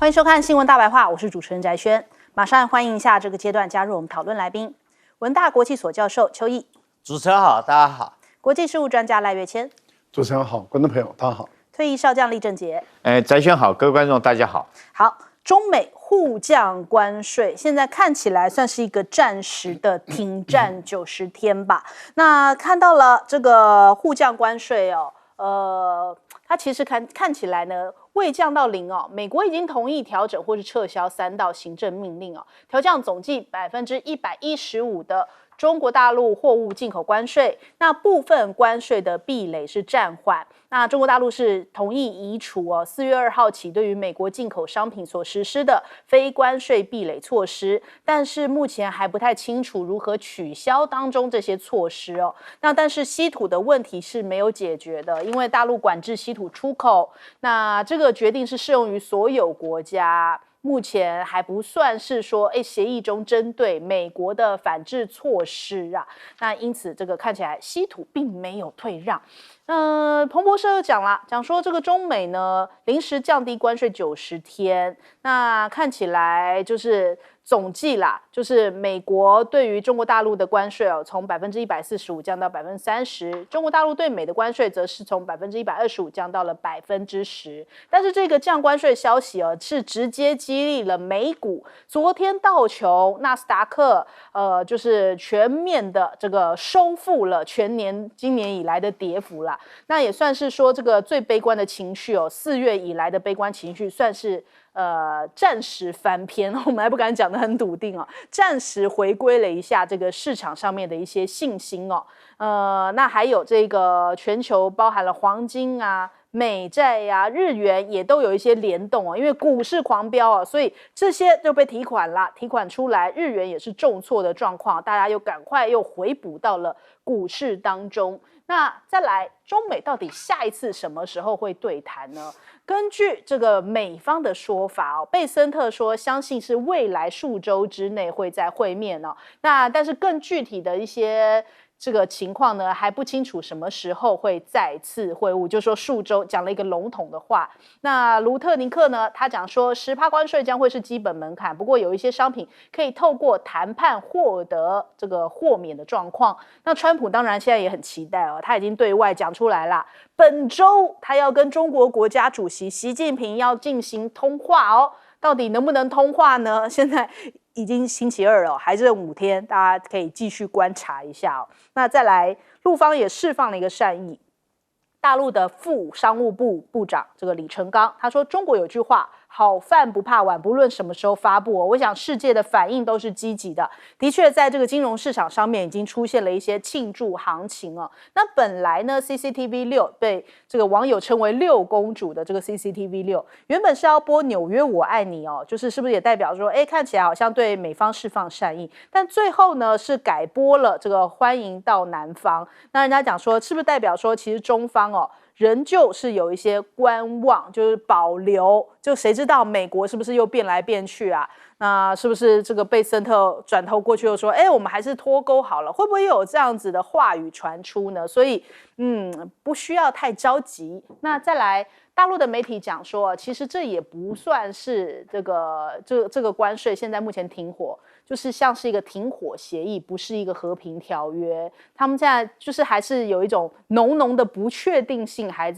欢迎收看《新闻大白话》，我是主持人翟轩。马上欢迎一下这个阶段加入我们讨论来宾，文大国际所教授邱毅。主持人好，大家好。国际事务专家赖岳谦。主持人好，观众朋友大家好。退役少将厉正杰。翟轩好，各位观众大家好。好，中美互降关税，现在看起来算是一个暂时的停战90天吧。那看到了这个互降关税哦，它其实看起来呢未降到0哦，美国已经同意调整或是撤销3道行政命令哦，调降总计115%的中国大陆货物进口关税，那部分关税的壁垒是暂缓。那中国大陆是同意移除4月2号起对于美国进口商品所实施的非关税壁垒措施，但是目前还不太清楚如何取消当中这些措施哦。那但是稀土的问题是没有解决的，因为大陆管制稀土出口，那这个决定是适用于所有国家。目前还不算是说，协议中针对美国的反制措施啊，那因此这个看起来稀土并没有退让。彭博社又讲说这个中美呢临时降低关税90天，那看起来就是总计啦，就是美国对于中国大陆的关税从145%降到30%，中国大陆对美的关税则是从125%降到了10%。但是这个降关税消息是直接激励了美股，昨天道琼、纳斯达克就是全面的这个收复了今年以来的跌幅啦。那也算是说这个最悲观的情绪4月以来的悲观情绪算是暂时翻篇，我们还不敢讲得很笃定暂时回归了一下这个市场上面的一些信心那还有这个全球包含了黄金啊、美债呀、日元也都有一些联动因为股市狂飙所以这些就被提款了，提款出来，日元也是重挫的状况，大家又赶快又回补到了股市当中。那再来，中美到底下一次什么时候会对谈呢？根据这个美方的说法贝森特说，相信是未来数周之内会再会面那但是更具体的一些这个情况呢，还不清楚什么时候会再次会晤，就说数周，讲了一个笼统的话。那卢特尼克呢，他讲说10%关税将会是基本门槛，不过有一些商品可以透过谈判获得这个豁免的状况。那川普当然现在也很期待他已经对外讲出来了，本周他要跟中国国家主席习近平要进行通话到底能不能通话呢？现在已经星期2了，还剩5天，大家可以继续观察一下那再来，陆方也释放了一个善意，大陆的副商务部部长这个李成钢，他说中国有句话，好饭不怕晚，不论什么时候发布我想世界的反应都是积极的。的确在这个金融市场上面已经出现了一些庆祝行情那本来呢 CCTV 6被这个网友称为6公主的这个 CCTV 6原本是要播纽约我爱你就是是不是也代表说看起来好像对美方释放善意，但最后呢是改播了这个欢迎到南方。那人家讲说是不是代表说其实中方仍旧是有一些观望，就是保留，就谁知道美国是不是又变来变去啊？那是不是这个贝森特转头过去又说我们还是脱钩好了，会不会有这样子的话语传出呢？所以不需要太着急。那再来，大陆的媒体讲说其实这也不算是这个关税现在目前停火，就是像是一个停火协议，不是一个和平条约。他们现在就是还是有一种浓浓的不确定性，还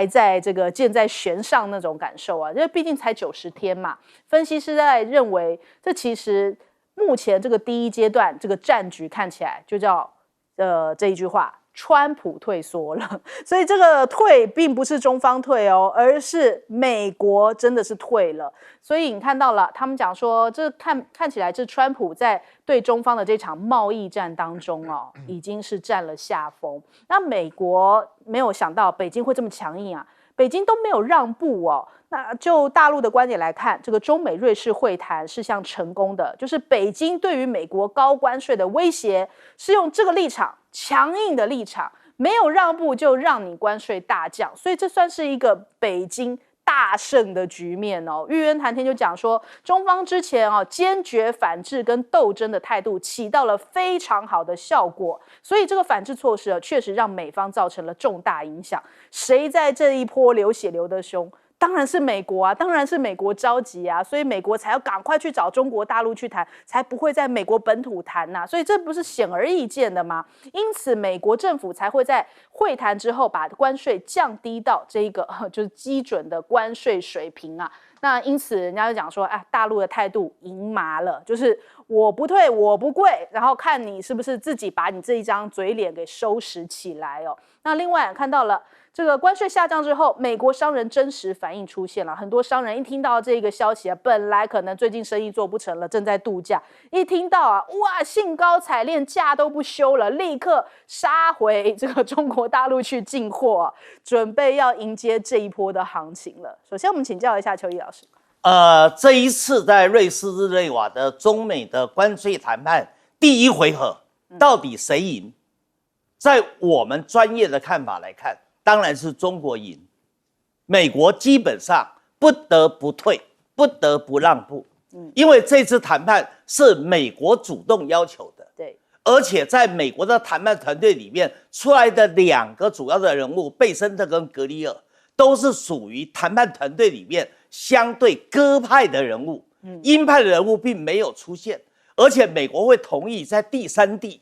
在这个箭在弦上那种感受因为毕竟才90天嘛。分析师在认为，这其实目前这个第一阶段这个战局看起来就叫这一句话。川普退缩了，所以这个退并不是中方退而是美国真的是退了。所以你看到了，他们讲说，这看起来这川普在对中方的这场贸易战当中已经是占了下风。那美国没有想到北京会这么强硬北京都没有让步那就大陆的观点来看，这个中美瑞士会谈是项成功的，就是北京对于美国高关税的威胁是用这个立场，强硬的立场，没有让步就让你关税大降，所以这算是一个北京大胜的局面玉渊谈天就讲说，中方之前坚决反制跟斗争的态度起到了非常好的效果，所以这个反制措施确实让美方造成了重大影响。谁在这一波流血流得凶，当然是美国啊，当然是美国着急啊，所以美国才要赶快去找中国大陆去谈，才不会在美国本土谈呐、所以这不是显而易见的吗？因此，美国政府才会在会谈之后把关税降低到这个就是基准的关税水平啊。那因此，人家就讲说，大陆的态度赢麻了，就是我不退，我不跪，然后看你是不是自己把你这一张嘴脸给收拾起来哦。那另外看到了这个关税下降之后，美国商人真实反应出现了，很多商人一听到这个消息本来可能最近生意做不成了，正在度假，一听到哇，兴高采烈，假都不休了，立刻杀回这个中国大陆去进货准备要迎接这一波的行情了。首先，我们请教一下邱毅老师。这一次在瑞士日内瓦的中美的关税谈判第一回合，到底谁赢？在我们专业的看法来看，当然是中国赢，美国基本上不得不退，不得不让步，因为这次谈判是美国主动要求的，对，而且在美国的谈判团队里面出来的2个主要的人物，贝森特跟格里尔，都是属于谈判团队里面相对鸽派的人物，鹰派的人物并没有出现，而且美国会同意在第3地，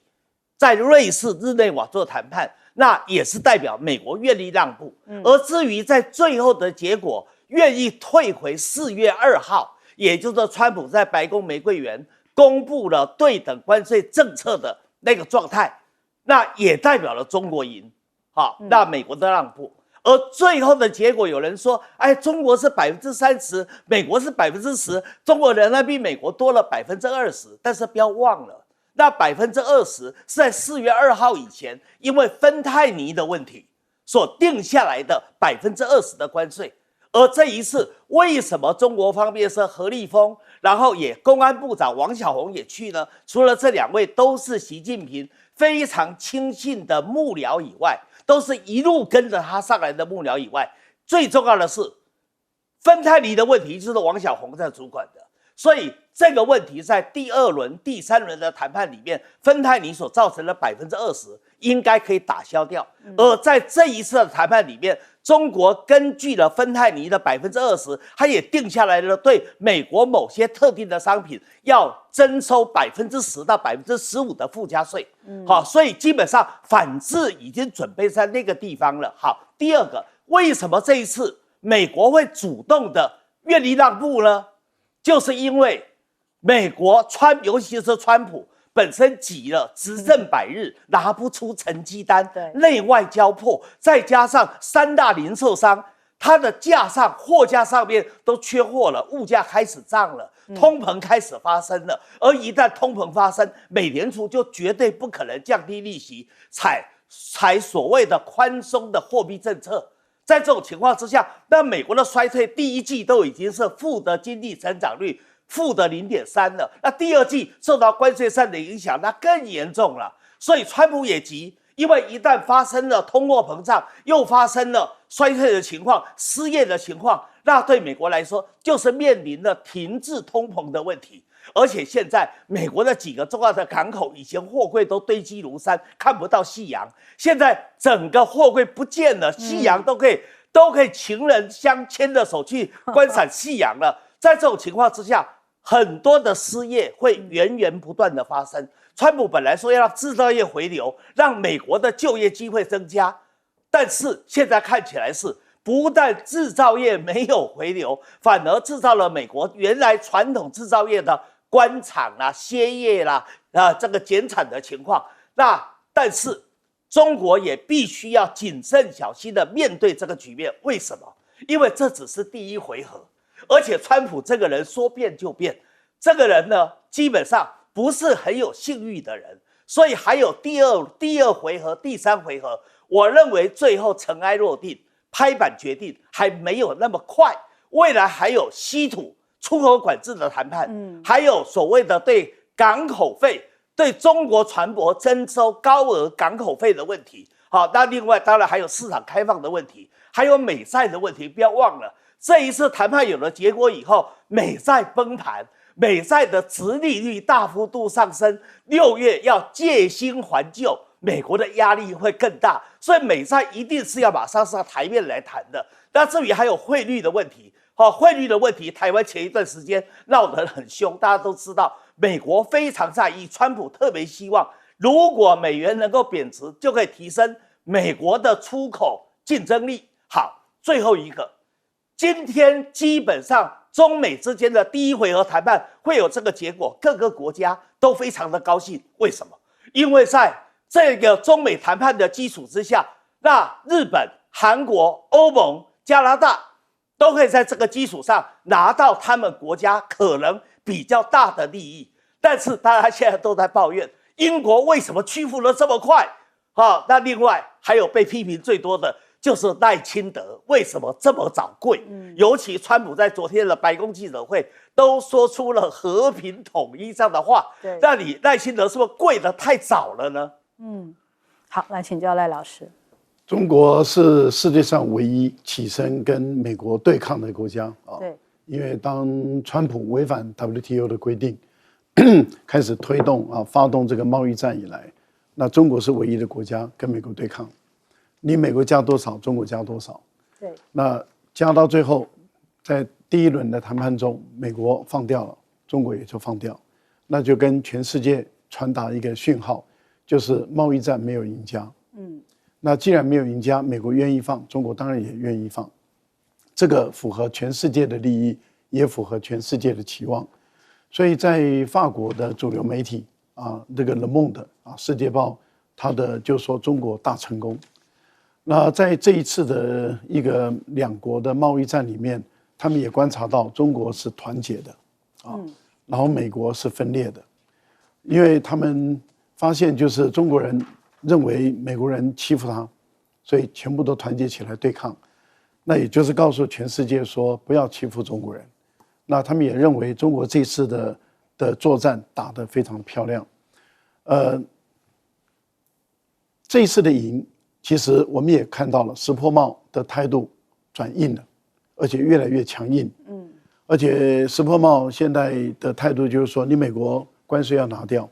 在瑞士日内瓦做谈判，那也是代表美国愿意让步。而至于在最后的结果，愿意退回4月2号，也就是说川普在白宫玫瑰园公布了对等关税政策的那个状态，那也代表了中国赢，那美国的让步。而最后的结果，有人说，中国是30%，美国是10%，中国仍然比美国多了20%，但是不要忘了。那20%是在4月2号以前，因为芬太尼的问题所定下来的20%的关税。而这一次，为什么中国方面是何立峰，然后也公安部长王小洪也去呢？除了这2位都是习近平非常亲信的幕僚以外，都是一路跟着他上来的幕僚以外，最重要的是芬太尼的问题就是王小洪在主管的。所以这个问题在第2轮、第3轮的谈判里面，芬太尼所造成的20%应该可以打消掉。而在这一次的谈判里面，中国根据了芬太尼的20%，它也定下来了对美国某些特定的商品要征收10%到15%的附加税。好，所以基本上反制已经准备在那个地方了。好，第2个，为什么这一次美国会主动的愿意让步呢？就是因为美国尤其是川普本身急了，执政100日拿不出成绩单，内外交迫，再加上3大零售商，它的货架上面都缺货了，物价开始涨了，通膨开始发生了。而一旦通膨发生，美联储就绝对不可能降低利息，采所谓的宽松的货币政策。在这种情况之下，那美国的衰退第1季都已经是负的经济成长率，负的0.3了。那第2季受到关税战的影响，那更严重了。所以川普也急，因为一旦发生了通货膨胀，又发生了衰退的情况、失业的情况，那对美国来说就是面临了停滞通膨的问题。而且现在美国的几个重要的港口，以前货柜都堆积如山，看不到夕阳，现在整个货柜不见了，夕阳都可以情人相牵着手去观赏夕阳了。在这种情况之下，很多的失业会源源不断的发生。川普本来说要让制造业回流，让美国的就业机会增加，但是现在看起来是不但制造业没有回流，反而制造了美国原来传统制造业的关厂啦、歇业啦、这个减产的情况。但是中国也必须要谨慎小心的面对这个局面。为什么？因为这只是第1回合，而且川普这个人说变就变，这个人呢基本上不是很有信誉的人，所以还有第二回合、第3回合，我认为最后尘埃落定、拍板决定还没有那么快。未来还有稀土出口管制的谈判，还有所谓的对港口费、对中国船舶征收高额港口费的问题。好，那另外当然还有市场开放的问题，还有美债的问题。不要忘了，这一次谈判有了结果以后，美债崩盘，美债的殖利率大幅度上升，6月要借新还旧，美国的压力会更大，所以美债一定是要马上上台面来谈的。那至于还有汇率的问题，汇率的问题，台湾前一段时间闹得很凶，大家都知道，美国非常在意，川普特别希望，如果美元能够贬值，就可以提升美国的出口竞争力。好，最后一个，今天基本上中美之间的第一回合谈判会有这个结果，各个国家都非常的高兴。为什么？因为在这个中美谈判的基础之下，那日本、韩国、欧盟、加拿大都可以在这个基础上拿到他们国家可能比较大的利益。但是大家现在都在抱怨英国为什么屈服了这么快？那另外还有被批评最多的就是赖清德为什么这么早跪？尤其川普在昨天的白宫记者会都说出了和平统一这样的话，那你赖清德是不是跪得太早了呢？好，来请教赖老师。中国是世界上唯一起身跟美国对抗的国家啊。对，因为当川普违反 WTO 的规定，开始推动发动这个贸易战以来，那中国是唯一的国家跟美国对抗。你美国加多少，中国加多少。对，那加到最后，在第一轮的谈判中，美国放掉了，中国也就放掉，那就跟全世界传达一个讯号，就是贸易战没有赢家。那既然没有赢家，美国愿意放，中国当然也愿意放，这个符合全世界的利益，也符合全世界的期望。所以在法国的主流媒体这个 Le Monde 世界报，他的就说中国大成功。那在这一次的一个两国的贸易战里面，他们也观察到中国是团结的然后美国是分裂的，因为他们发现就是中国人认为美国人欺负他，所以全部都团结起来对抗。那也就是告诉全世界说不要欺负中国人。那他们也认为中国这次的作战打得非常漂亮。这一次的赢，其实我们也看到了石破茂的态度转硬了，而且越来越强硬。而且石破茂现在的态度就是说，你美国关税要拿掉，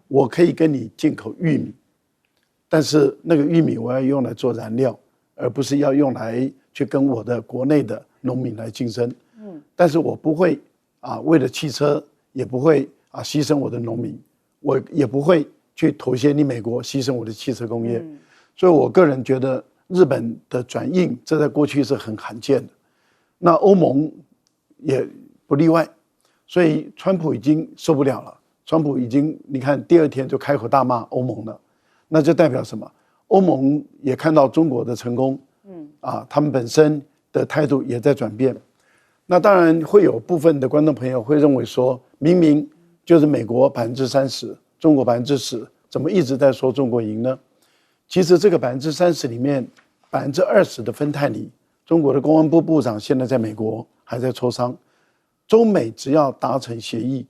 我可以跟你进口玉米，但是那个玉米我要用来做燃料，而不是要用来去跟我的国内的农民来竞争。但是我不会为了汽车，也不会牺牲我的农民，我也不会去妥协你美国，牺牲我的汽车工业。所以我个人觉得日本的转硬，这在过去是很罕见的。那欧盟也不例外，所以川普已经受不了了。川普已经你看第二天就开口大骂欧盟了，那就代表什么？欧盟也看到中国的成功，他们本身的态度也在转变。那当然会有部分的观众朋友会认为说，明明就是美国30%，中国10%，怎么一直在说中国赢呢？其实这个30%里面，20%的芬太尼，中国的公安部部长现在在美国还在磋商，中美只要达成协议，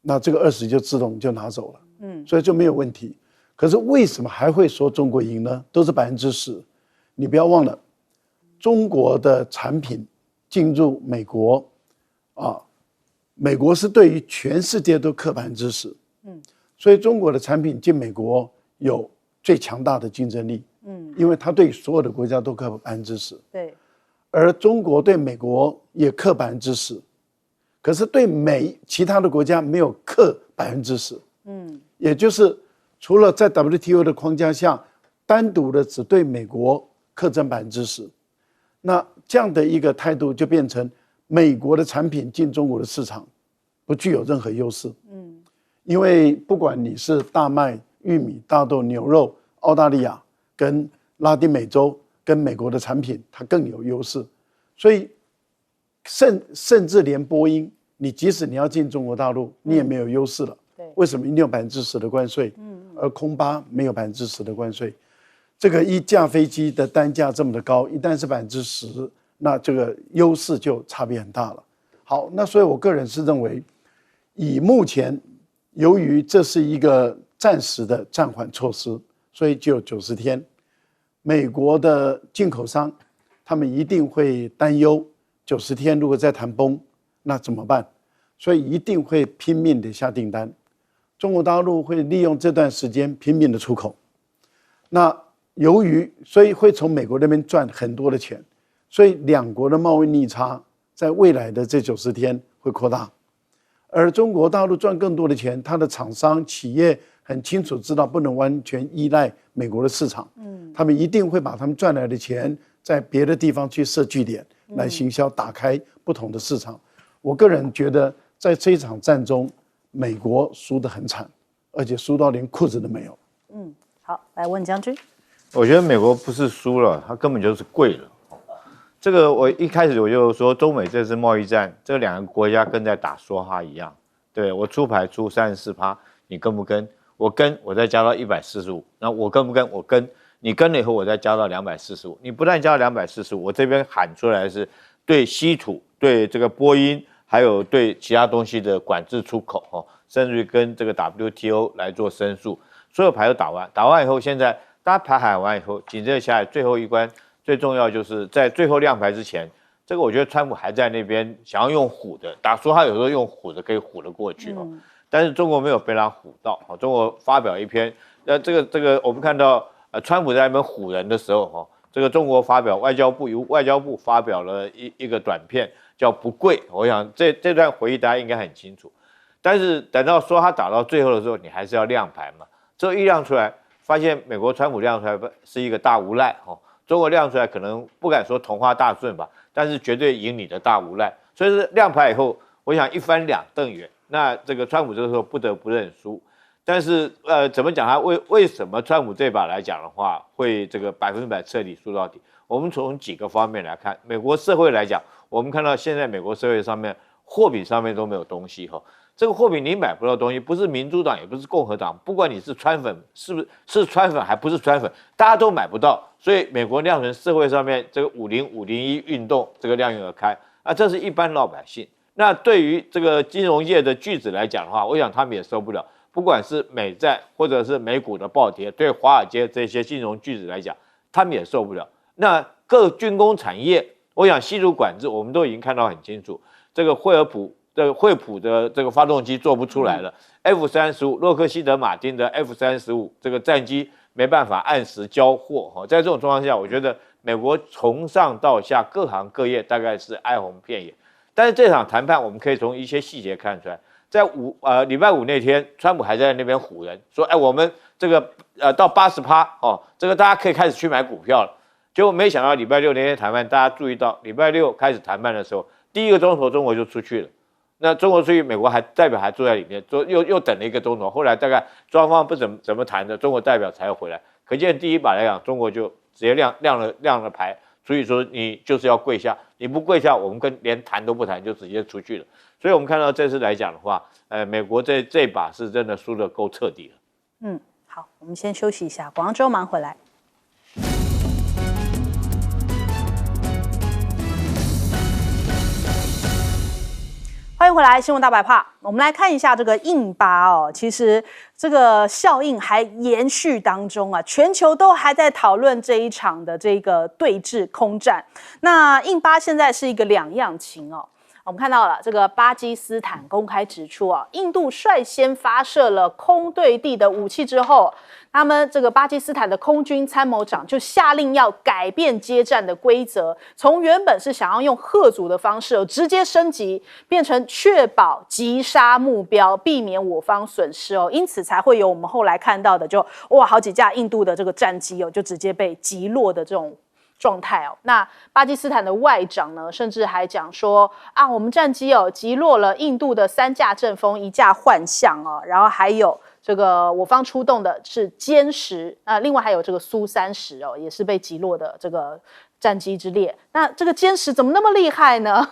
那这个20就自动就拿走了，所以就没有问题。可是为什么还会说中国赢呢？都是10%，你不要忘了，中国的产品进入美国美国是对于全世界都课10%，所以中国的产品进美国有最强大的竞争力，因为它对所有的国家都课10%，对，而中国对美国也课10%，可是对其他的国家没有课10%，也就是除了在 WTO 的框架下，单独的只对美国课征10%，那这样的一个态度就变成美国的产品进中国的市场不具有任何优势，因为不管你是大麦、玉米、大豆、牛肉，澳大利亚跟拉丁美洲跟美国的产品，它更有优势，所以甚至连波音，你即使你要进中国大陆，你也没有优势了。为什么一定有10%的关税？而空巴没有10%的关税？这个一架飞机的单价这么的高，一旦是10%，那这个优势就差别很大了。好，那所以我个人是认为，以目前由于这是一个暂时的暂缓措施，所以只有90天。美国的进口商他们一定会担忧90天如果再谈崩，那怎么办？所以一定会拼命的下订单。中国大陆会利用这段时间拼命的出口，那所以会从美国那边赚很多的钱，所以两国的贸易逆差在未来的这90天会扩大，而中国大陆赚更多的钱，它的厂商企业很清楚知道不能完全依赖美国的市场，他们一定会把他们赚来的钱在别的地方去设据点来行销，打开不同的市场。我个人觉得在这一场战中，美国输得很惨，而且输到连裤子都没有。好，来问将军。我觉得美国不是输了，它根本就是跪了。这个我一开始我就说，中美这次贸易战，这两个国家跟在打梭哈一样。对，我出牌出34%，你跟不跟？我跟，我再加到145，那我跟不跟？我跟，你跟了以后，我再加到245。你不但加到245，我这边喊出来是对稀土、对这个波音，还有对其他东西的管制出口甚至于跟这个 WTO 来做申诉，所有牌都打完。打完以后，现在大家牌喊完以后，紧接着下来最后一关，最重要就是在最后亮牌之前，这个我觉得川普还在那边想要用唬的，打说他有时候用唬的可以唬得过去但是中国没有被他唬到中国发表一篇，这个我们看到川普在那边唬人的时候这个中国发表外交部发表了一个短片叫不跪，我想这段回忆大家应该很清楚。但是等到说他打到最后的时候，你还是要亮牌嘛。之后一亮出来，发现美国川普亮出来是一个大无赖中国亮出来可能不敢说同花大顺吧，但是绝对赢你的大无赖。所以是亮牌以后，我想一翻两瞪眼。那这个川普这个时候不得不认输。但是怎么讲他为什么川普这把来讲的话会这个100%彻底输到底？我们从几个方面来看，美国社会来讲，我们看到现在美国社会上面货币上面都没有东西这个货币你买不到东西，不是民主党也不是共和党，不管你是川粉是川粉还不是川粉，大家都买不到。所以美国酿成社会上面这个50501运动这个量运而开这是一般老百姓。那对于这个金融业的巨子来讲的话，我想他们也受不了。不管是美债或者是美股的暴跌，对华尔街这些金融巨子来讲，他们也受不了。那各军工产业，我想稀土管制我们都已经看到很清楚，这个惠普的这个发动机做不出来了，F-35洛克希德马丁的 F-35这个战机没办法按时交货在这种状况下，我觉得美国从上到下各行各业大概是哀鸿遍野。但是这场谈判我们可以从一些细节看出来，在礼拜五那天，川普还在那边唬人说，我们这个到80%这个大家可以开始去买股票了。结果没想到礼拜六那天谈判，大家注意到礼拜六开始谈判的时候，第1个钟头中国就出去了。那中国出去，美国代表还坐在里面，又等了1个钟头。后来大概双方不怎么谈的，中国代表才回来。可见第一把来讲，中国就直接亮了牌。所以说你就是要跪下，你不跪下，我们连谈都不谈，就直接出去了。所以我们看到这次来讲的话，美国这把是真的输得够彻底了。好，我们先休息一下，广州忙回来。欢迎回来，新闻大白话。我们来看一下这个印巴其实这个效应还延续当中全球都还在讨论这一场的这个对峙空战。那印巴现在是一个两样情我们看到了这个巴基斯坦公开指出印度率先发射了空对地的武器之后，他们这个巴基斯坦的空军参谋长就下令要改变接战的规则，从原本是想要用吓阻的方式直接升级，变成确保击杀目标，避免我方损失因此才会有我们后来看到的就好几架印度的这个战机就直接被击落的这种状态那巴基斯坦的外长呢，甚至还讲说我们战机击落了印度的3架阵风，1架幻象然后还有这个我方出动的是歼10另外还有这个苏30也是被击落的这个战机之列。那这个歼10怎么那么厉害呢？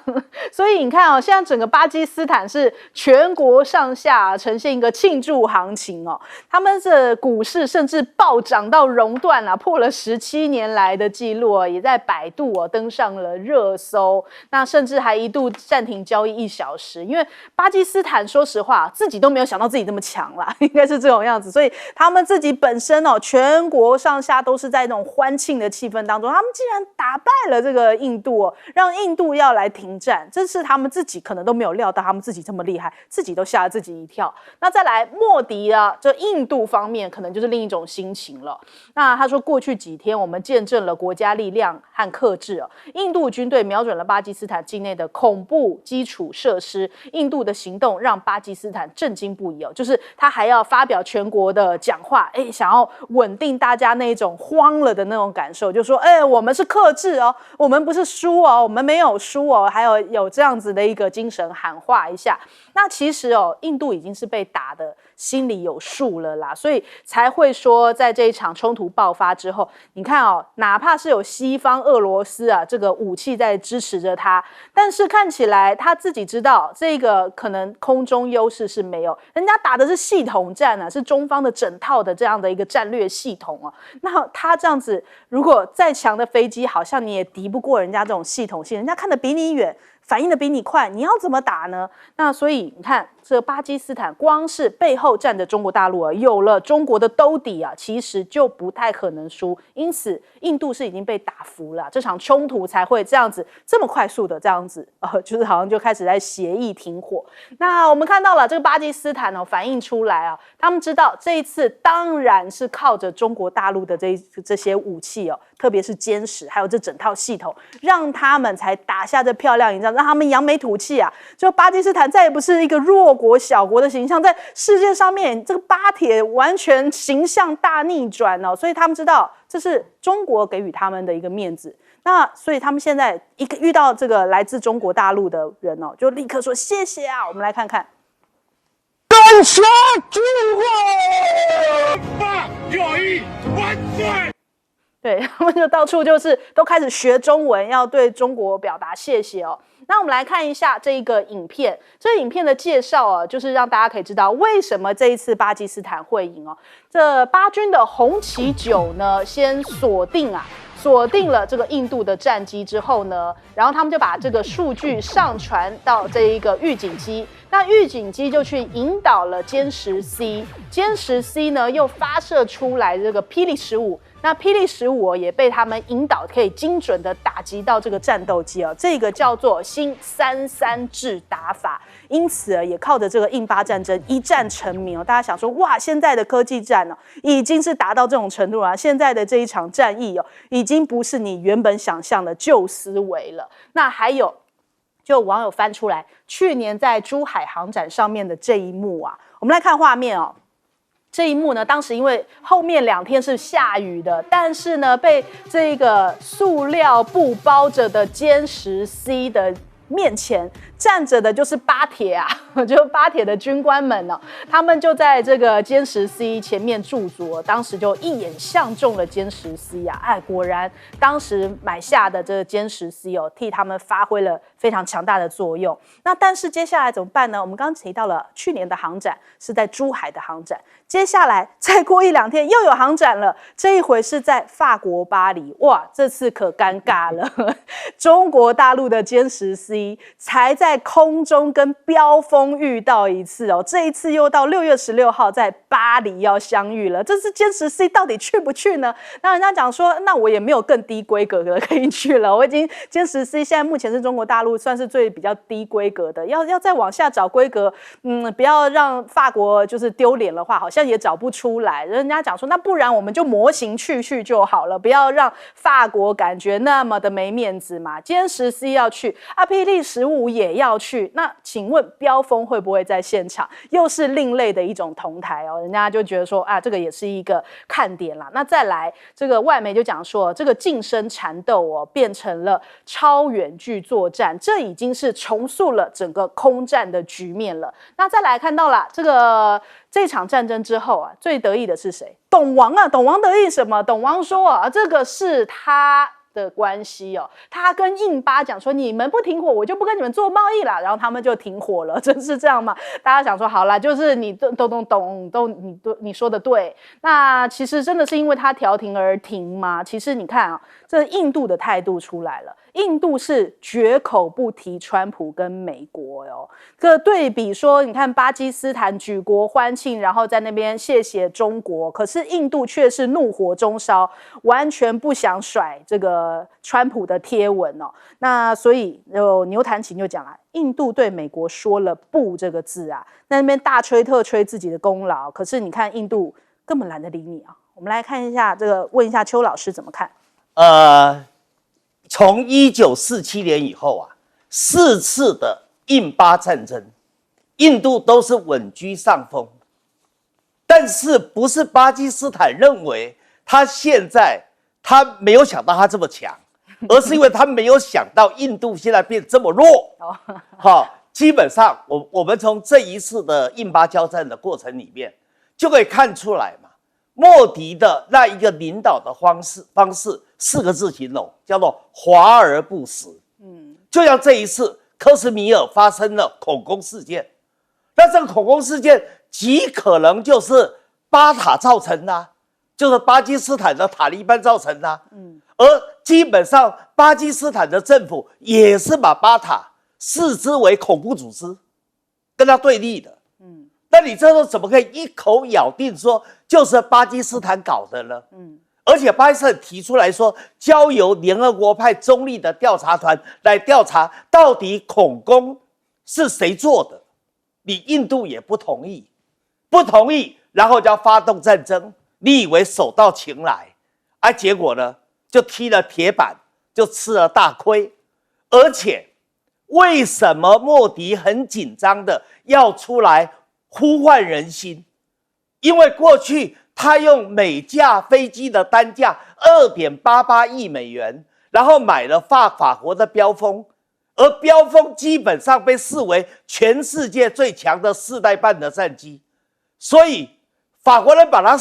所以你看现在整个巴基斯坦是全国上下呈现一个庆祝行情他们的股市甚至暴涨到熔断破了17年来的记录也在百度登上了热搜。那甚至还一度暂停交易1小时，因为巴基斯坦说实话自己都没有想到自己这么强啦，应该是这种样子。所以他们自己本身全国上下都是在那种欢庆的气氛当中，他们竟然打败了这个印度哦，让印度要来停战，这是他们自己可能都没有料到，他们自己这么厉害，自己都吓了自己一跳。那再来莫迪啊，这印度方面可能就是另一种心情了。那他说，过去几天我们见证了国家力量和克制哦，印度军队瞄准了巴基斯坦境内的恐怖基础设施，印度的行动让巴基斯坦震惊不已哦，就是他还要发表全国的讲话，想要稳定大家那种慌了的那种感受，就说我们是克制哦，我们不是输哦，我们没有输哦，还有这样子的一个精神喊话一下。那其实印度已经是被打的心里有数了啦，所以才会说在这一场冲突爆发之后，你看哪怕是有西方俄罗斯啊这个武器在支持着他，但是看起来他自己知道这个可能空中优势是没有，人家打的是系统战啊，是中方的整套的这样的一个战略系统啊。那他这样子，如果再强的飞机，好像你也敌不过人家这种系统性，人家看得比你远，反应的比你快，你要怎么打呢？那所以你看，这巴基斯坦光是背后站着中国大陆啊，有了中国的兜底啊，其实就不太可能输。因此，印度是已经被打服了，这场冲突才会这样子这么快速的这样子，就是好像就开始在协议停火。那我们看到了这个巴基斯坦反映出来啊，他们知道这一次当然是靠着中国大陆的这些武器特别是歼十，还有这整套系统，让他们才打下这漂亮赢仗，让他们扬眉吐气啊！就巴基斯坦再也不是一个弱国小国的形象，在世界上面，这个巴铁完全形象大逆转所以他们知道这是中国给予他们的一个面子。那所以他们现在遇到这个来自中国大陆的人就立刻说谢谢啊！我们来看看。感谢中国，法有义万岁！对，他们就到处就是都开始学中文，要对中国表达谢谢那我们来看一下这个影片，这个影片的介绍就是让大家可以知道为什么这一次巴基斯坦会赢这巴军的红旗9呢，先锁定了这个印度的战机之后呢，然后他们就把这个数据上传到这一个预警机，那预警机就去引导了歼十 C， 歼十 C 呢又发射出来这个霹雳15。那霹雳15也被他们引导，可以精准的打击到这个战斗机这个叫做新33制打法，因此也靠着这个印巴战争一战成名大家想说，哇，现在的科技战已经是达到这种程度了，现在的这一场战役已经不是你原本想象的旧思维了。那还有，就网友翻出来去年在珠海航展上面的这一幕我们来看画面这一幕呢，当时因为后面2天是下雨的，但是呢，被这个塑料布包着的歼十 C 的面前站着的就是巴铁啊，就巴铁的军官们他们就在这个歼十 C 前面驻足，当时就一眼相中了歼十 C 果然当时买下的这个歼十 C 替他们发挥了非常强大的作用。那但是接下来怎么办呢？我们刚刚提到了去年的航展是在珠海的航展，接下来再过1-2天又有航展了，这一回是在法国巴黎。哇，这次可尴尬了，中国大陆的歼十 C 才在空中跟飙风遇到一次这一次又到6月16号在巴黎要相遇了。这次歼十 C 到底去不去呢？那人家讲说，那我也没有更低规格的可以去了，我已经歼十 C 现在目前是中国大陆算是比较低规格的，要再往下找规格，不要让法国就是丢脸的话，好像也找不出来。人家讲说，那不然我们就模型去就好了，不要让法国感觉那么的没面子嘛。歼十 C 要去霹雳15也要去，那请问飙风会不会在现场？又是另类的一种同台人家就觉得说这个也是一个看点啦。那再来，这个外媒就讲说，这个近身缠斗变成了超远距作战，这已经是重塑了整个空战的局面了。那再来看到了这场战争之后最得意的是谁？董王董王得意什么？董王说这个是他的关系他跟印巴讲说，你们不停火，我就不跟你们做贸易啦，然后他们就停火了，真是这样吗？大家想说，好啦，就是你你说的对，那其实真的是因为他调停而停吗？其实你看这印度的态度出来了，印度是绝口不提川普跟美国哟。这对比说，你看巴基斯坦举国欢庆，然后在那边谢谢中国，可是印度却是怒火中烧，完全不想甩这个川普的贴文哦。那所以牛弹琴就讲啊，印度对美国说了不这个字啊，在那边大吹特吹自己的功劳，可是你看印度根本懒得理你啊。我们来看一下这个，问一下邱老师怎么看？从1947年以后啊，4次的印巴战争，印度都是稳居上风。但是不是巴基斯坦认为他现在他没有想到他这么强，而是因为他没有想到印度现在变这么弱。好，基本上我们从这一次的印巴交战的过程里面就可以看出来嘛。莫迪的那一个领导的方式4个字形容，叫做华而不实。就像这一次克什米尔发生了恐攻事件，那这个恐攻事件极可能就是巴塔造成的，就是巴基斯坦的塔利班造成的。而基本上巴基斯坦的政府也是把巴塔视之为恐怖组织，跟他对立的。那你这时候怎么可以一口咬定说就是巴基斯坦搞的呢？而且巴基斯坦提出来说，交由联合国派中立的调查团来调查到底恐攻是谁做的，你印度也不同意，然后就要发动战争，你以为手到擒来，结果呢就踢了铁板，就吃了大亏。而且为什么莫迪很紧张的要出来呼唤人心？因为过去他用每架飞机的单价2.88亿美元，然后买了法国的标风，而标风基本上被视为全世界最强的4代半的战机，所以法国人把它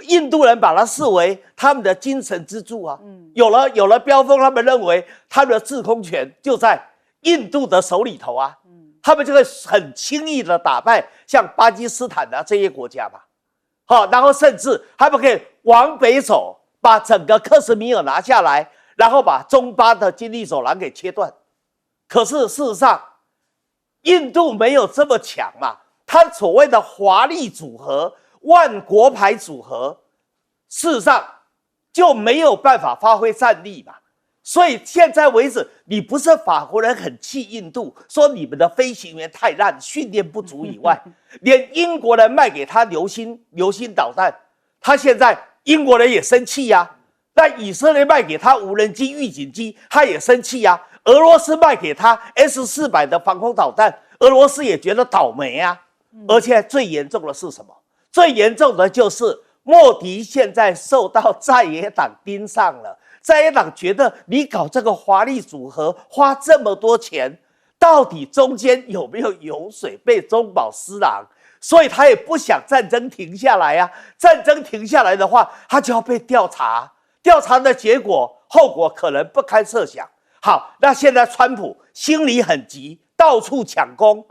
印度人把它视为他们的精神支柱啊。有了标风，他们认为他们的制空权就在印度的手里头啊。他们就会很轻易的打败像巴基斯坦的这些国家吧。好，然后甚至他们可以往北走，把整个克什米尔拿下来，然后把中巴的经济走廊给切断。可是事实上，印度没有这么强嘛，他所谓的华丽组合、万国牌组合，事实上就没有办法发挥战力嘛。所以现在为止，你不是法国人很气印度，说你们的飞行员太烂，训练不足以外，连英国人卖给他流星导弹，他现在英国人也生气呀。那以色列卖给他无人机、预警机，他也生气呀。俄罗斯卖给他 S-400的防空导弹，俄罗斯也觉得倒霉啊。而且最严重的是什么？最严重的就是莫迪现在受到在野党盯上了。在野党觉得你搞这个华丽组合花这么多钱，到底中间有没有油水被中饱私囊？所以他也不想战争停下来啊。战争停下来的话，他就要被调查，调查的结果后果可能不堪设想。好，那现在川普心里很急，到处抢功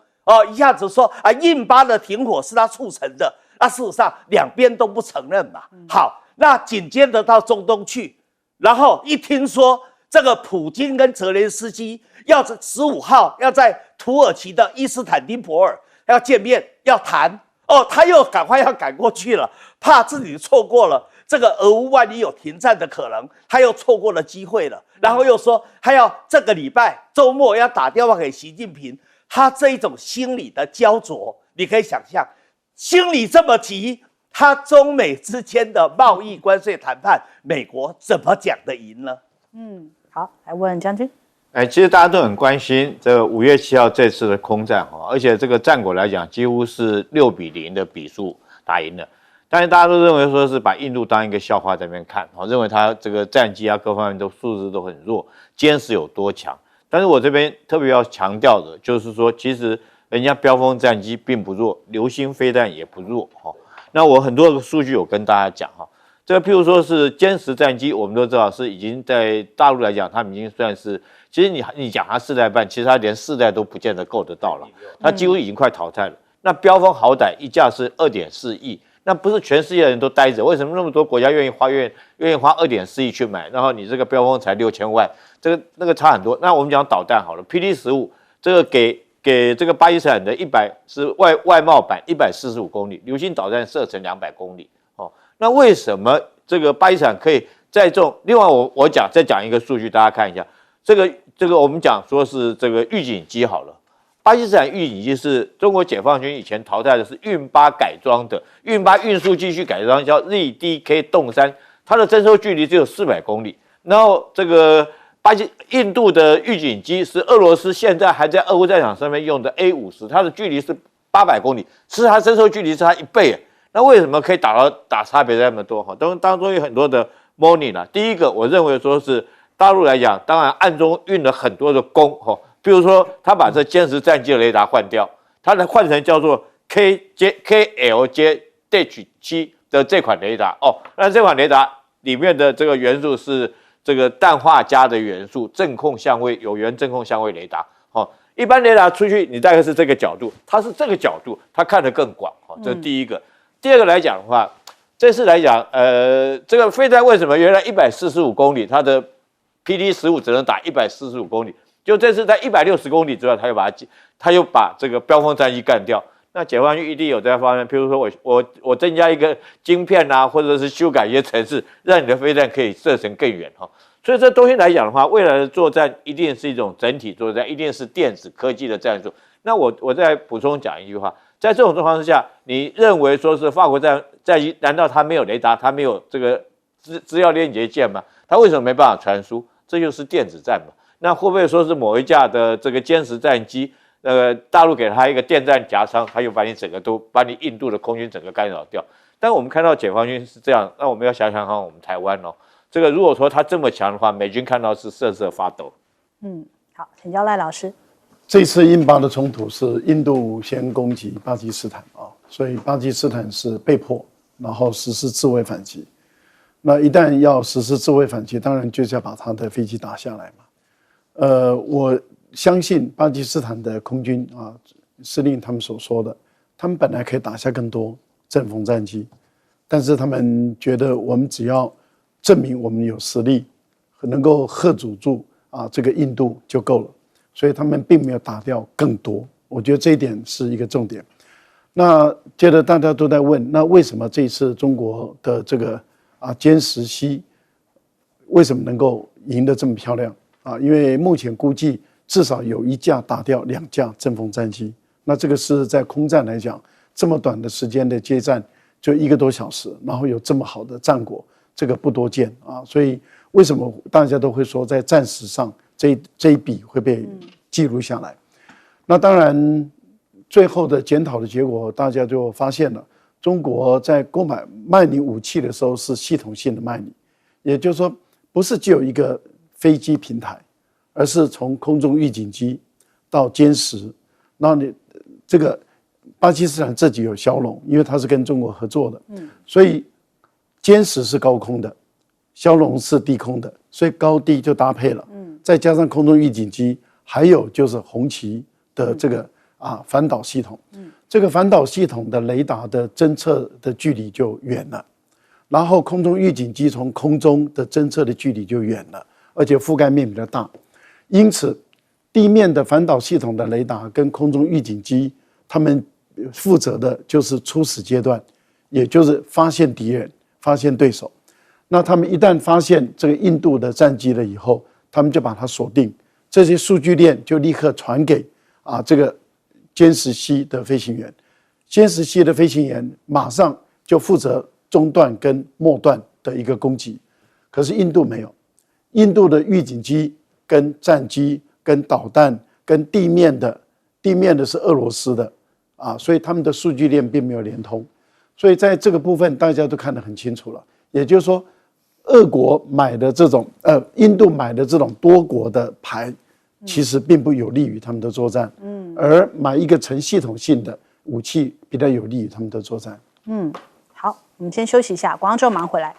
一下子说印巴的停火是他促成的，那事实上两边都不承认嘛。好，那紧接着到中东去。然后一听说这个普京跟泽连斯基要在15号要在土耳其的伊斯坦丁博尔要见面要谈他又赶快要赶过去了，怕自己错过了这个俄乌万一有停战的可能，他又错过了机会了。然后又说他要这个礼拜周末要打电话给习近平，他这一种心理的焦灼，你可以想象，心里这么急。他中美之间的贸易关税谈判，美国怎么讲得赢呢？好，来问将军。其实大家都很关心这个5月7号这次的空战而且这个战果来讲，几乎是6-0的比数打赢了。但是大家都认为说是把印度当一个笑话在那边看，认为他这个战绩各方面都素质都很弱，坚实有多强。但是我这边特别要强调的就是说，其实人家标风战机并不弱，流星飞弹也不弱那我很多的数据有跟大家讲这个譬如说是歼10战机，我们都知道是已经在大陆来讲，他们已经算是，其实你讲它4代半，其实它连4代都不见得够得到了，它几乎已经快淘汰了。那标风好歹一架是2.4亿，那不是全世界的人都呆着，为什么那么多国家愿意花2.4亿去买，然后你这个标风才6000万，那个差很多。那我们讲导弹好了 ，PD-15这个给这个巴基斯坦的100是外贸版145公里，流星导弹射程200公里哦。那为什么这个巴基斯坦可以在这种？另外我再讲一个数据，大家看一下，这个我们讲说是这个预警机好了。巴基斯坦预警机是中国解放军以前淘汰的，是运8改装的，运8运输机去改装叫 ZDK 洞3，它的征收距离只有400公里。然后这个印度的预警机是俄罗斯现在还在俄乌战场上面用的 A50，它的距离是800公里，是它征收距离是它1倍。那为什么可以打差别那么多？哈，当中有很多的 money 啦。第一个，我认为说是大陆来讲，当然暗中运了很多的功哈。比如说，他把这歼十战机的雷达换掉，他换成叫做 KLJ-7的这款雷达哦。那这款雷达里面的这个元素是这个氮化镓的元素，正控相位有源正控相位雷达。哦，一般雷达出去，你大概是这个角度，它是这个角度，它看得更广。哦，这是第一个。第二个来讲的话，这次来讲，这个飞弹为什么原来145公里，它的 PD-15只能打145公里？就这次在160公里之外，他又把这个标风战机干掉。那解放军一定有这方面，譬如说我增加一个晶片啊，或者是修改一些程式，让你的飞弹可以射程更远哈。所以这东西来讲的话，未来的作战一定是一种整体作战，一定是电子科技的战术。那我再补充讲一句话，在这种状况之下，你认为说是法国战机，难道它没有雷达，它没有这个资料链接件吗？它为什么没办法传输？这就是电子战嘛。那会不会说是某一架的这个歼十战机，大陆给他一个电战夹舱，他又把你印度的空军整个干扰掉？但我们看到解放军是这样，那我们要想想看我们台湾哦，这个如果说他这么强的话，美军看到是瑟瑟发抖。好，请教赖老师。这次印巴的冲突是印度先攻击巴基斯坦啊，所以巴基斯坦是被迫，然后实施自卫反击。那一旦要实施自卫反击，当然就是要把他的飞机打下来嘛。我相信巴基斯坦的空军啊，司令他们所说的，他们本来可以打下更多阵风战机，但是他们觉得我们只要证明我们有实力，能够吓阻住啊这个印度就够了，所以他们并没有打掉更多。我觉得这一点是一个重点。那接着大家都在问，那为什么这次中国的这个歼10C为什么能够赢得这么漂亮？因为目前估计至少有1架打掉2架阵风战机，那这个是在空战来讲，这么短的时间的接战就1个多小时，然后有这么好的战果，这个不多见啊。所以为什么大家都会说在战史上这一笔会被记录下来？那当然，最后的检讨的结果，大家就发现了，中国在购买卖你武器的时候是系统性的卖你，也就是说，不是只有一个飞机平台，而是从空中预警机到歼十，那你这个巴基斯坦自己有枭龙，因为它是跟中国合作的，所以歼十是高空的，枭龙是低空的，所以高低就搭配了，再加上空中预警机，还有就是红旗的这个反导系统，这个反导系统的雷达的侦测的距离就远了，然后空中预警机从空中的侦测的距离就远了。而且覆盖面比较大，因此地面的反导系统的雷达跟空中预警机，他们负责的就是初始阶段，也就是发现敌人、发现对手。那他们一旦发现这个印度的战机了以后，他们就把它锁定，这些数据链就立刻传给这个歼10C的飞行员，歼10C的飞行员马上就负责中段跟末段的一个攻击。可是印度没有。印度的预警机跟战机跟导弹跟地面的是俄罗斯的所以他们的数据链并没有连通，所以在这个部分大家都看得很清楚了。也就是说，俄国买的这种印度买的这种多国的牌，其实并不有利于他们的作战，而买一个成系统性的武器比较有利于他们的作战。好，我们先休息一下，广告之后马上回来。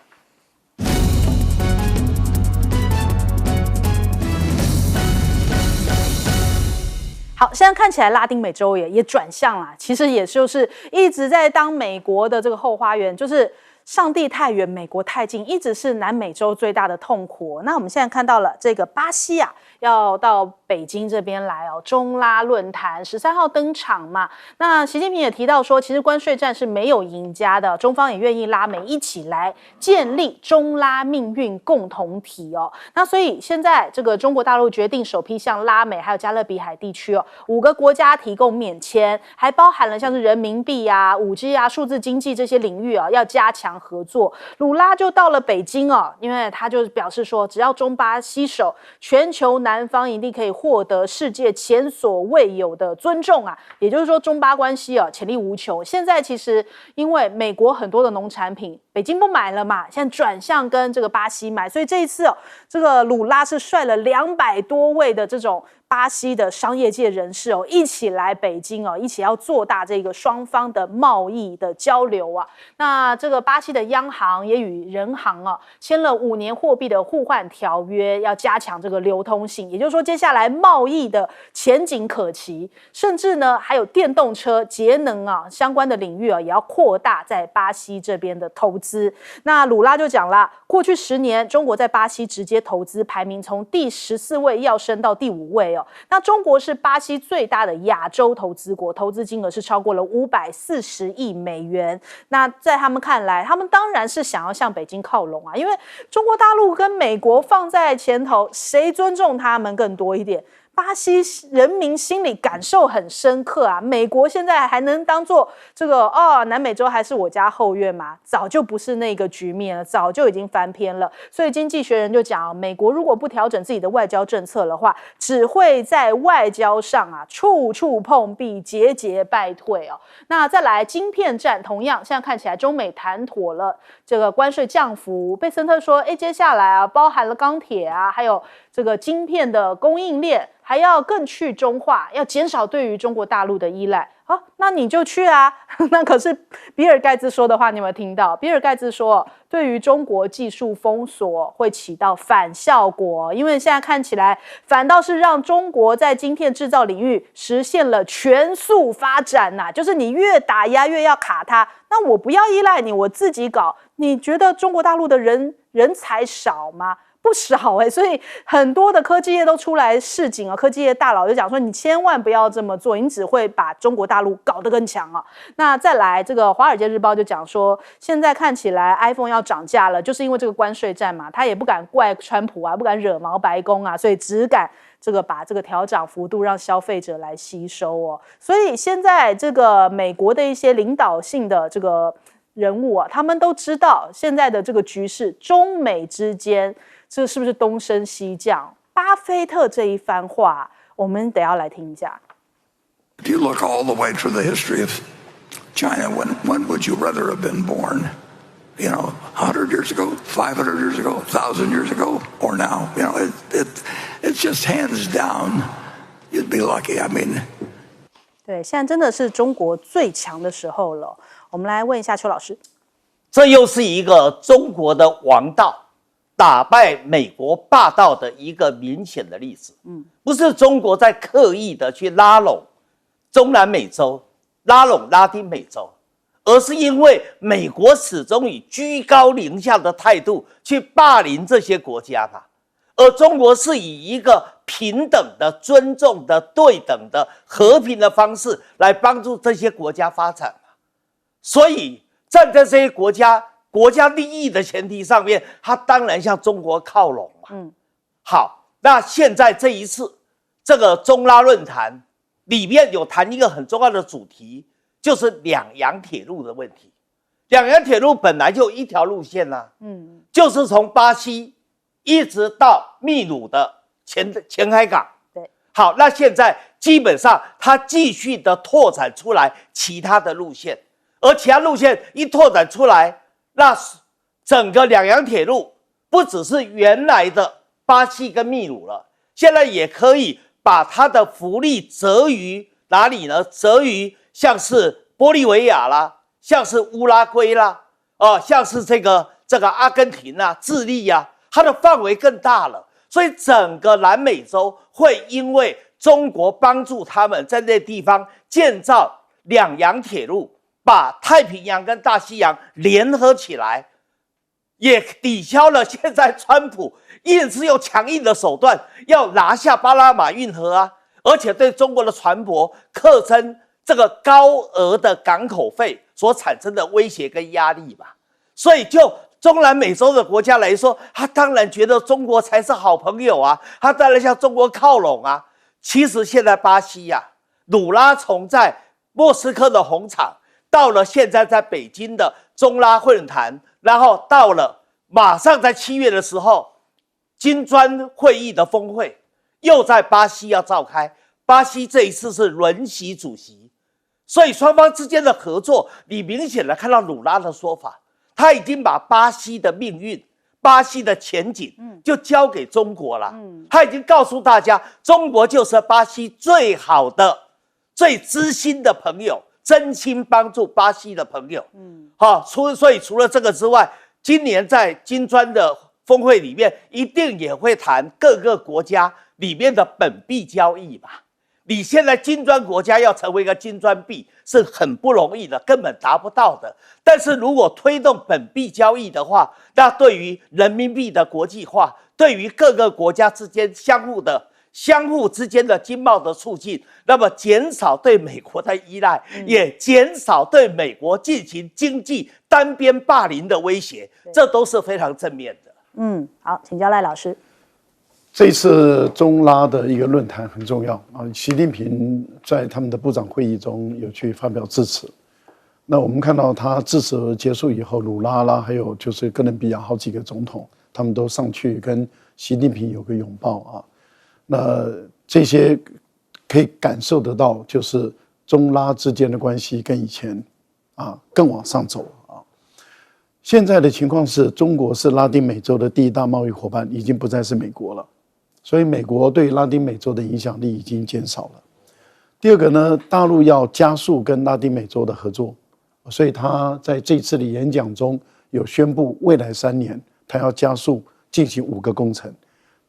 好，现在看起来拉丁美洲也转向了，其实也就是一直在当美国的这个后花园，就是上帝太远，美国太近，一直是南美洲最大的痛苦。那我们现在看到了这个巴西啊，要到北京这边来哦，中拉论坛13号登场嘛。那习近平也提到说，其实关税战是没有赢家的，中方也愿意拉美一起来建立中拉命运共同体哦。那所以现在这个中国大陆决定首批向拉美还有加勒比海地区哦5个国家提供免签，还包含了像是人民币啊、5G 啊、数字经济这些领域啊，要加强合作。鲁拉就到了北京哦，因为他就表示说，只要中巴携手，全球南方一定可以获得世界前所未有的尊重啊！也就是说，中巴关系啊，潜力无穷。现在其实因为美国很多的农产品，北京不买了嘛，现在转向跟这个巴西买，所以这一次哦，这个鲁拉是率了200多位的这种巴西的商业界人士哦，一起来北京哦，一起要做大这个双方的贸易的交流啊。那这个巴西的央行也与人行啊签了5年货币的互换条约，要加强这个流通性。也就是说，接下来贸易的前景可期，甚至呢还有电动车、节能啊相关的领域啊，也要扩大在巴西这边的投资。那鲁拉就讲了，过去10年，中国在巴西直接投资排名从第14位要升到第5位哦。那中国是巴西最大的亚洲投资国，投资金额是超过了540亿美元。那在他们看来，他们当然是想要向北京靠拢啊，因为中国大陆跟美国放在前头，谁尊重他们更多一点？巴西人民心里感受很深刻啊，美国现在还能当做这个南美洲还是我家后院吗？早就不是那个局面了，早就已经翻篇了。所以经济学人就讲，美国如果不调整自己的外交政策的话，只会在外交上啊处处碰壁，节节败退哦。那再来晶片战，同样现在看起来中美谈妥了这个关税降幅，贝森特说，接下来啊包含了钢铁啊，还有这个晶片的供应链，还要更去中化，要减少对于中国大陆的依赖。好，那你就去啊。那可是比尔盖茨说的话，你有没有听到？比尔盖茨说，对于中国技术封锁会起到反效果，因为现在看起来反倒是让中国在晶片制造领域实现了全速发展呐，就是你越打压越要卡它，那我不要依赖你，我自己搞。你觉得中国大陆的人才少吗？不少所以很多的科技业都出来示警啊，科技业大佬就讲说，你千万不要这么做，你只会把中国大陆搞得更强啊。那再来，这个《华尔街日报》就讲说，现在看起来 iPhone 要涨价了，就是因为这个关税战嘛，他也不敢怪川普啊，不敢惹毛白宫啊，所以只敢这个把这个调涨幅度让消费者来吸收哦。所以现在这个美国的一些领导性的这个人物啊，他们都知道现在的这个局势，中美之间这是不是东升西降？巴菲特这一番话，我们得要来听一下。If you look all the way through the history of China, when would you rather have been born? 100 years ago, 500 years ago, 1,000 years ago, or now? It's just hands down. You'd be lucky. I mean. 对，现在真的是中国最强的时候了。我们来问一下邱老师，这又是一个中国的王道打败美国霸道的一个明显的例子。不是中国在刻意的去拉拢中南美洲，拉拢拉丁美洲，而是因为美国始终以居高临下的态度去霸凌这些国家吧，而中国是以一个平等的、尊重的、对等的、和平的方式来帮助这些国家发展嘛。所以站在这些国家利益的前提上面，他当然向中国靠拢嘛。好，那现在这一次这个中拉论坛里面有谈一个很重要的主题，就是两洋铁路的问题。两洋铁路本来就一条路线啊，就是从巴西一直到秘鲁的前海港。对，好，那现在基本上它继续的拓展出来其他的路线，而其他路线一拓展出来，那整个两洋铁路不只是原来的巴西跟秘鲁了，现在也可以把它的福利折于哪里呢？折于像是玻利维亚啦，像是乌拉圭啦，像是这个阿根廷啊、智利啊，它的范围更大了。所以整个南美洲会因为中国帮助他们在那地方建造两洋铁路，把太平洋跟大西洋联合起来，也抵消了现在川普硬是用强硬的手段要拿下巴拿马运河啊，而且对中国的船舶课征这个高额的港口费所产生的威胁跟压力吧。所以就中南美洲的国家来说，他当然觉得中国才是好朋友啊，他当然向中国靠拢啊。其实现在巴西呀，鲁拉从在莫斯科的红场，到了现在在北京的中拉会谈，然后到了马上在7月的时候，金砖会议的峰会又在巴西要召开，巴西这一次是轮席主席，所以双方之间的合作，你明显的看到鲁拉的说法，他已经把巴西的命运、巴西的前景就交给中国了。他已经告诉大家，中国就是巴西最好的、最知心的朋友，真心帮助巴西的朋友。所以除了这个之外，今年在金砖的峰会里面，一定也会谈各个国家里面的本币交易吧。你现在金砖国家要成为一个金砖币是很不容易的，根本达不到的。但是如果推动本币交易的话，那对于人民币的国际化，对于各个国家之间相互之间的经贸的促进，那么减少对美国的依赖，也减少对美国进行经济单边霸凌的威胁，这都是非常正面的。好，请教赖老师。这次中拉的一个论坛很重要啊，习近平在他们的部长会议中有去发表致辞。那我们看到他致辞结束以后，鲁拉啦，还有就是哥伦比亚好几个总统，他们都上去跟习近平有个拥抱啊。那这些可以感受得到，就是中拉之间的关系跟以前更往上走了啊。现在的情况是中国是拉丁美洲的第一大贸易伙伴，已经不再是美国了。所以美国对拉丁美洲的影响力已经减少了。第二个呢，大陆要加速跟拉丁美洲的合作，所以他在这次的演讲中有宣布，未来3年他要加速进行5个工程。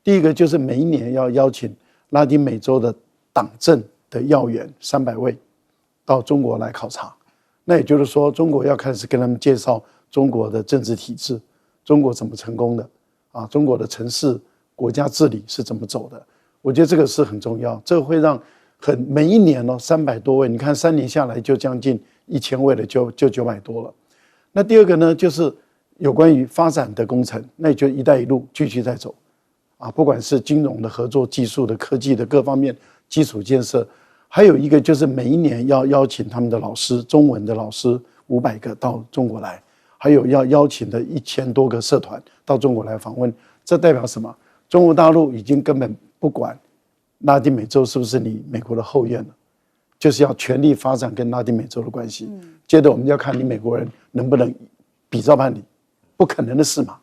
第一个就是每一年要邀请拉丁美洲的党政的要员300位到中国来考察，那也就是说，中国要开始跟他们介绍中国的政治体制，中国怎么成功的中国的城市国家治理是怎么走的？我觉得这个是很重要，这个会让每一年300多位，你看3年下来就将近1000位了，就900多了。那第二个呢，就是有关于发展的工程，那也就一带一路继续在走不管是金融的合作、技术的、科技的各方面基础建设，还有一个就是每一年要邀请他们的老师，中文的老师500个到中国来，还有要邀请的1000多个社团到中国来访问。这代表什么？中国大陆已经根本不管拉丁美洲是不是你美国的后院了，就是要全力发展跟拉丁美洲的关系。接着我们要看你美国人能不能比照办理，不可能的事嘛。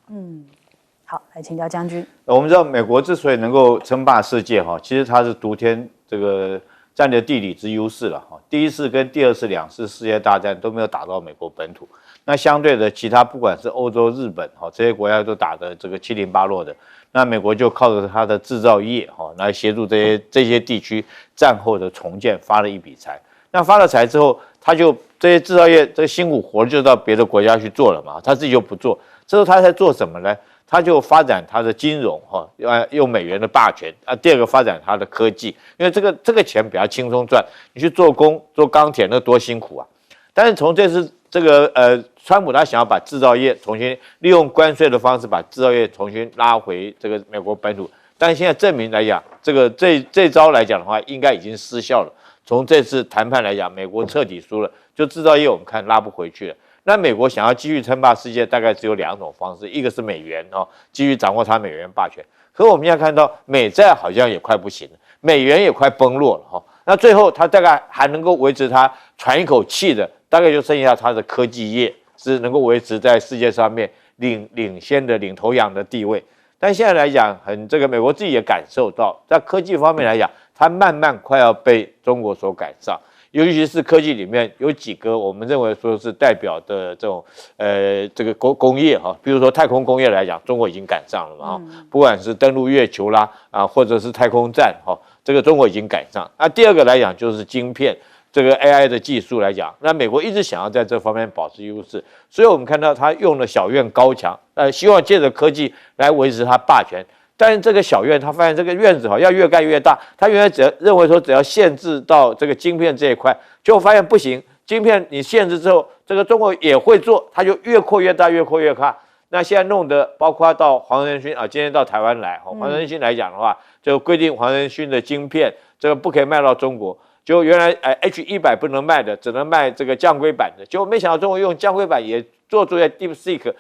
好，来请教将军。我们知道美国之所以能够称霸世界其实它是独天这个占着地理之优势了第一次跟第二次2次世界大战都没有打到美国本土，那相对的其他不管是欧洲、日本这些国家都打得这个七零八落的。那美国就靠着它的制造业来协助这些地区战后的重建，发了一笔财。那发了财之后，他就这些制造业这个辛苦活就到别的国家去做了嘛，他自己就不做。这时候他在做什么呢？他就发展他的金融用美元的霸权第二个发展他的科技，因为这个钱比较轻松赚，你去做工做钢铁那多辛苦啊。但是从这次川普他想要把制造业重新利用关税的方式把制造业重新拉回这个美国本土，但是现在证明来讲，这招来讲的话，应该已经失效了。从这次谈判来讲，美国彻底输了，就制造业我们看拉不回去了。那美国想要继续称霸世界，大概只有2种方式，一个是美元继续掌握它美元霸权。可我们现在看到美债好像也快不行了，美元也快崩落了那最后它大概还能够维持它喘一口气的，大概就剩下它的科技业是能够维持在世界上面领先的领头羊的地位。但现在来讲，这个美国自己也感受到，在科技方面来讲，它慢慢快要被中国所赶上。尤其是科技里面有几个我们认为说是代表的这种这个工业比如说太空工业来讲，中国已经赶上了嘛不管是登陆月球啦或者是太空站这个中国已经赶上。那第二个来讲就是晶片。这个 AI 的技术来讲，那美国一直想要在这方面保持优势，所以我们看到他用了小院高墙，希望借着科技来维持他霸权。但是这个小院，他发现这个院子要越盖越大，他原来认为说只要限制到这个晶片这一块，结果发现不行，晶片你限制之后，这个中国也会做，它就越扩越大，越扩越大。那现在弄得包括到黄仁勋啊，今天到台湾来，黄仁勋来讲的话，就规定黄仁勋的晶片这个不可以卖到中国。就原来H100不能卖的，只能卖这个降规版的，结果没想到中国用降规版也做出来 DeepSeek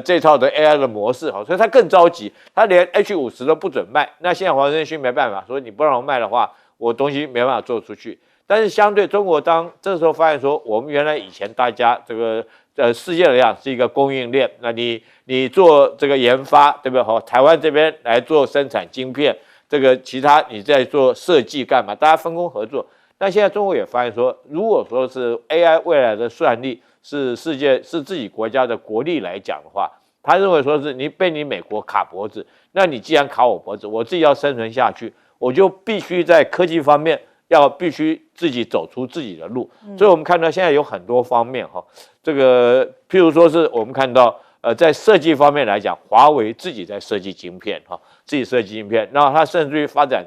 这套的 AI 的模式，所以他更着急，他连 H50都不准卖。那现在黄仁勋没办法，说你不让我卖的话，我东西没办法做出去。但是相对中国当这时候发现说，我们原来以前大家这个世界来讲是一个供应链，那你做这个研发，对不对？台湾这边来做生产晶片，这个其他你在做设计干嘛？大家分工合作。那现在中国也发现说，如果说是 AI 未来的算力是世界是自己国家的国力来讲的话，他认为说是你被你美国卡脖子，那你既然卡我脖子，我自己要生存下去，我就必须在科技方面必须自己走出自己的路。所以我们看到现在有很多方面这个譬如说是我们看到在设计方面来讲，华为自己在设计晶片自己设计晶片，然后它甚至于发展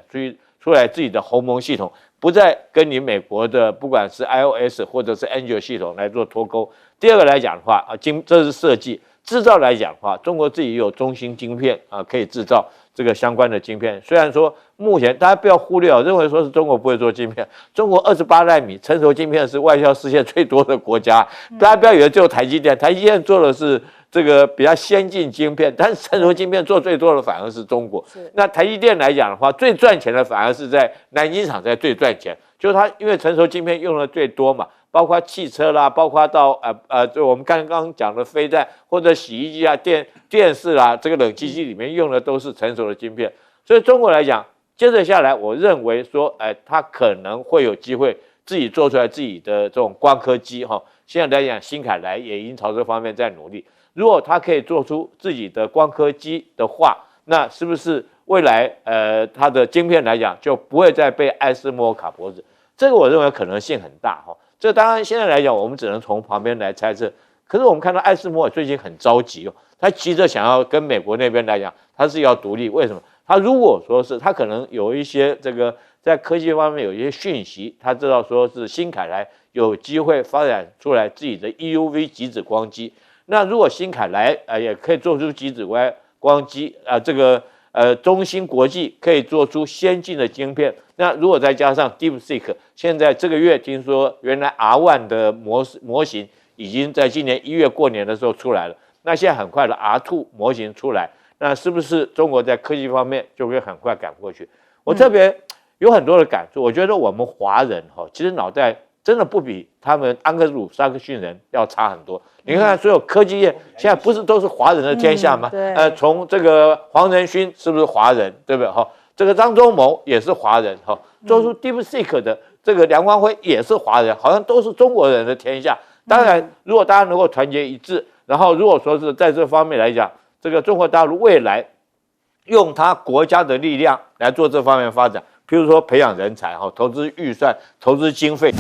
出来自己的鸿蒙系统。不再跟你美国的不管是 iOS 或者是 Android 系统来做脱钩。第二个来讲的话这是设计制造来讲的话，中国自己有中芯晶片可以制造这个相关的晶片。虽然说目前大家不要忽略认为说是中国不会做晶片，中国28奈米成熟晶片是外销世界最多的国家。大家不要以为只有台积电，台积电做的是这个比较先进晶片，但是成熟晶片做最多的反而是中国。那台积电来讲的话，最赚钱的反而是在南京厂在最赚钱，就是它因为成熟晶片用的最多嘛，包括汽车啦，包括到就我们刚刚讲的飞弹或者洗衣机啊、电视啊，这个冷气机里面用的都是成熟的晶片。所以中国来讲，接着下来，我认为说，它可能会有机会自己做出来自己的这种光刻机现在来讲，新凯来也已经朝这方面在努力。如果它可以做出自己的光刻机的话，那是不是未来它的晶片来讲就不会再被爱斯摩卡脖子？这个我认为可能性很大这当然现在来讲，我们只能从旁边来猜测。可是我们看到爱斯摩最近很着急他急着想要跟美国那边来讲，他是要独立。为什么？他如果说是他可能有一些这个在科技方面有一些讯息，他知道说是新凯来有机会发展出来自己的 EUV 极紫光机。那如果新凯来也可以做出极紫光机这个中芯国际可以做出先进的晶片，那如果再加上 DeepSeek， 现在这个月听说原来 R1 的模型已经在今年1月过年的时候出来了，那现在很快的 R2 模型出来，那是不是中国在科技方面就会很快赶过去？我特别有很多的感触，我觉得我们华人其实脑袋真的不比他们安格鲁撒克逊人要差很多。你看看所有科技业现在不是都是华人的天下吗？从这个黄仁勋是不是华人，对不对？这个张忠谋也是华人，做出 DeepSeek 的这个梁光辉也是华人，好像都是中国人的天下。当然，如果大家能够团结一致，然后如果说是在这方面来讲，这个中国大陆未来用他国家的力量来做这方面发展，譬如说培养人才、投资预算、投资经费。